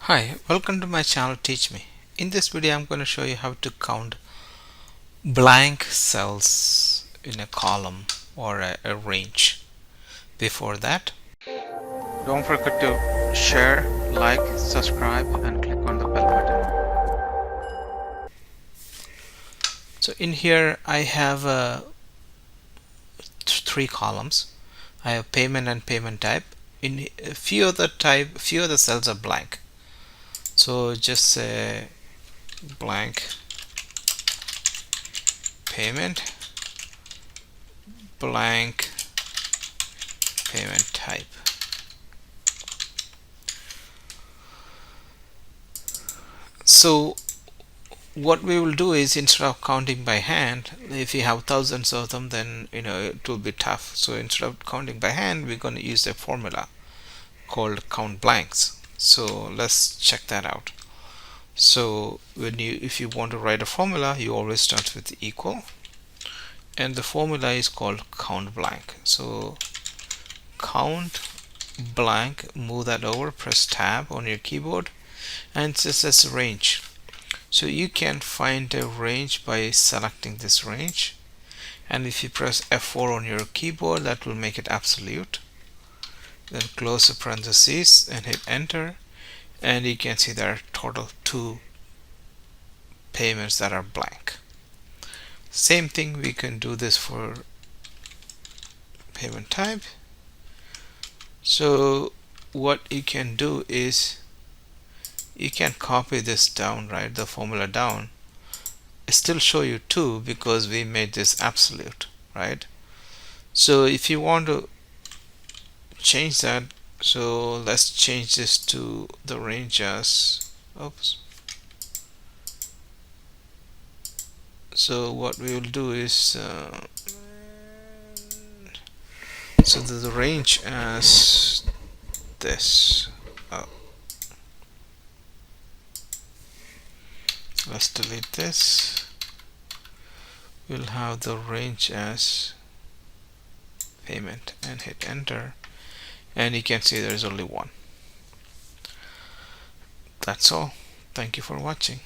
Hi, welcome to my channel Teach Me. In this video I'm going to show you how to count blank cells in a column or a range. Before that, don't forget to share, like, subscribe and click on the bell button. So in here I have three columns. I have payment and payment type. In a few of the cells are blank. So just say blank payment, blank payment type. So what we will do is, instead of counting by hand, if you have thousands of them, then it will be tough. So instead of counting by hand, we're going to use a formula called count blanks. So let's check that out. So if you want to write a formula, you always start with equal, and the formula is called count blank. So count blank, move that over, press tab on your keyboard, and it says range. So you can find a range by selecting this range, and if you press F4 on your keyboard, that will make it absolute. Then close the parentheses and hit enter, and you can see there are total 2 payments that are blank. Same thing, we can do this for payment type. So what you can do is you can copy this down, right, the formula down. It still show you 2 because we made this absolute, right? So if you want to change that, so let's change this to the range as oops. So what we will do is so the range as this. Let's delete this. We'll have the range as payment and hit enter, and you can see there is only 1. That's all. Thank you for watching.